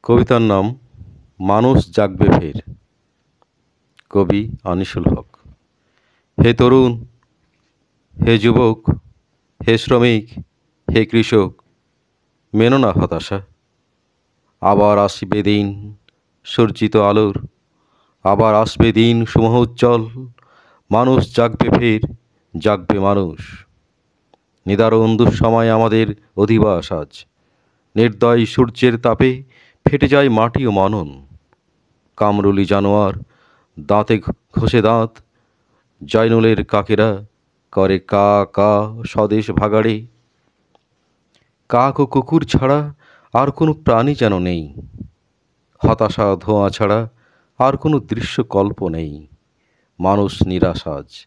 কবিতার নাম মানুষ জাগবে ফের। কবি আনিসুল হক। হে তরুণ, হে যুবক, হে শ্রমিক, হে কৃষক, মেনো না হতাশা। আবার আসবে দিন সূর্জিত আলোর, আবার আসবে দিন সুমহোজ্জ্বল। মানুষ জাগবে ফের, জাগবে মানুষ। নিদারুণ দুঃসময় আমাদের অধিবাস আজ। নির্দয় সূর্যের তাপে ফেটে যায় মাটি ও মনন। কামরুলি জানোয়ার দাঁতে ঘষে দাঁত, জয়নুলের কাকেরা করে কা কা স্বদেশ ভাগাড়ে। কাক ও কুকুর ছাড়া আর কোনো প্রাণী যেন নেই। হতাশা ধোঁয়া ছাড়া আর কোনো দৃশ্যকল্প নেই। মানুষ নিরাশ আজ,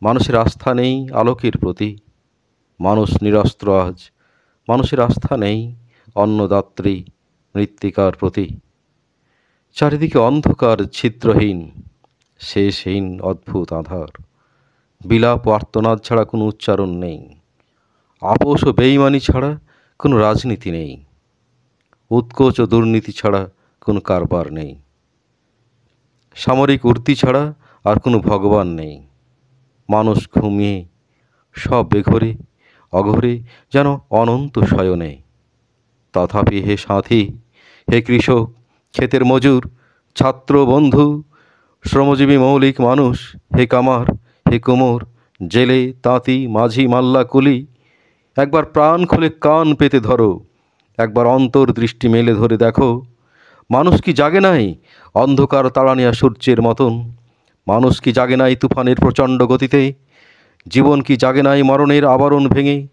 মানুষের আস্থা নেই আলোকের প্রতি। মানুষ নিরস্ত্র আজ, মানুষের আস্থা নেই অন্নদাত্রী মৃত্তিকার প্রতি। চারিদিকে অন্ধকার ছিদ্রহীন, শেষহীন অদ্ভুত আঁধার। বিলাপ ও আর্তনাদ ছাড়া কোনো উচ্চারণ নেই। আপোষ ও বেইমানি ছাড়া কোনো রাজনীতি নেই। উৎকোচ ও দুর্নীতি ছাড়া কোনো কারবার নেই। সামরিক উর্দি ছাড়া আর কোনো ভগবান নেই। মানুষ ঘুমিয়ে সব বেঘরে অঘরে যেন অনন্ত শয়নে। তথাপি হে সাথী, হে কৃষক, ক্ষেতের মজুর, ছাত্র বন্ধু, শ্রমজীবী মৌলিক মানুষ, হে কামার, হে কুমোর, জেলে তাঁতি মাঝি মাল্লা কুলি, একবার প্রাণ খুলে কান পেতে ধরো, একবার অন্তর্দৃষ্টি মেলে ধরে দেখো। মানুষ কি জাগে নাই অন্ধকার তাড়ানিয়া সূর্যের মতন? মানুষ কি জাগে নাই তুফানের প্রচণ্ড গতিতে? জীবন কি জাগে নাই মরণের আবরণ ভেঙে?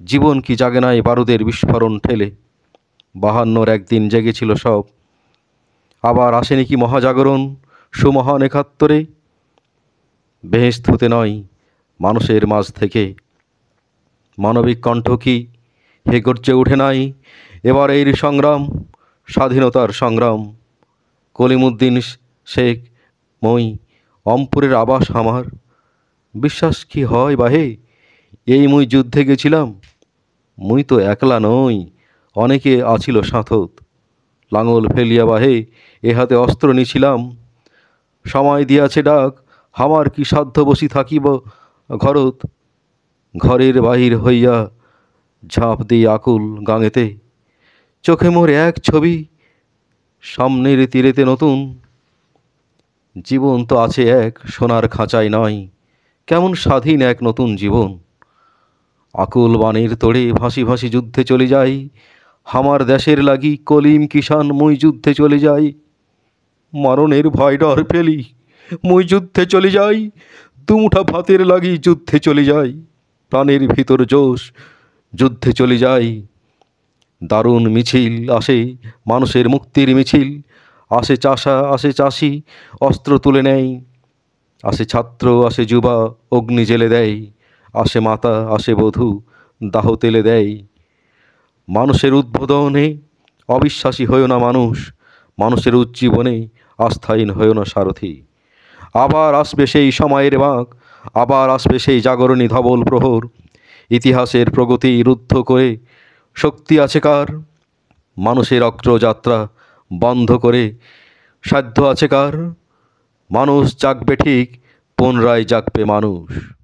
জীবন কি জাগে নাই বারুদের বিস্ফোরণ ঠেলে? 52 একদিন জেগেছিল সব, আবার আসেনি কি মহাজাগরণ সুমহান একাত্তরে? বেহেশত হতে নয় মানুষের মাঝ থেকে মানবিক কণ্ঠ কি হে গর্জে উঠে নাই এবার এই সংগ্রাম, স্বাধীনতার সংগ্রাম? কলিমুদ্দিন শেখ মই, অম্পুরের আবাস আমার। বিশ্বাস কি হয় বাহে, এই মুই যুদ্ধে গেছিলাম। মুই তো একলা নই, অনেকে আছিল সাঁথত। লাঙল ফেলিয়া বাহে এ হাতে অস্ত্র নিছিলাম। সময় দিয়াছে ডাক, হামার কি সাধ্য বসি থাকিব ঘরত। ঘরের বাহির হইয়া ঝাঁপ দিই আকুল গাঙেতে। চোখে মোর এক ছবি, সামনের তীরেতে নতুন। জীবন তো আছে এক সোনার খাঁচায় নয়, কেমন স্বাধীন এক নতুন জীবন। আকুল বাণীর তোড়ে ভাসি ভাসি যুদ্ধে চলে যাই। হামার দেশের লাগি কলিম কিষান মুই যুদ্ধে চলে যাই। মরণের ভয় ডর ফেলি মুই যুদ্ধে চলে যাই। দুমুঠা ভাতের লাগি যুদ্ধে চলে যাই। প্রাণের ভিতর জোশ যুদ্ধে চলে যাই। দারুণ মিছিল আসে, মানুষের মুক্তির মিছিল। আসে চাষা, আসে চাষি, অস্ত্র তুলে নেয়। আসে ছাত্র, আসে যুবা, অগ্নি জেলে দেয়। আসে মাতা, আসে বধূ, দাহ তেলে দেয়। মানুষের উদ্বোধনে অবিশ্বাসী হয়েও না মানুষ, মানুষের উজ্জীবনে আস্থাহীন হয়েও না সারথি। আবার আসবে সেই সময়ের বাঁক, আবার আসবে সেই জাগরণী ধবল প্রহর। ইতিহাসের প্রগতি রুদ্ধ করে শক্তি আছে কার? মানুষের অগ্রযাত্রা বন্ধ করে সাধ্য আছে কার? মানুষ জাগবে ঠিক, পুনরায় জাগবে মানুষ।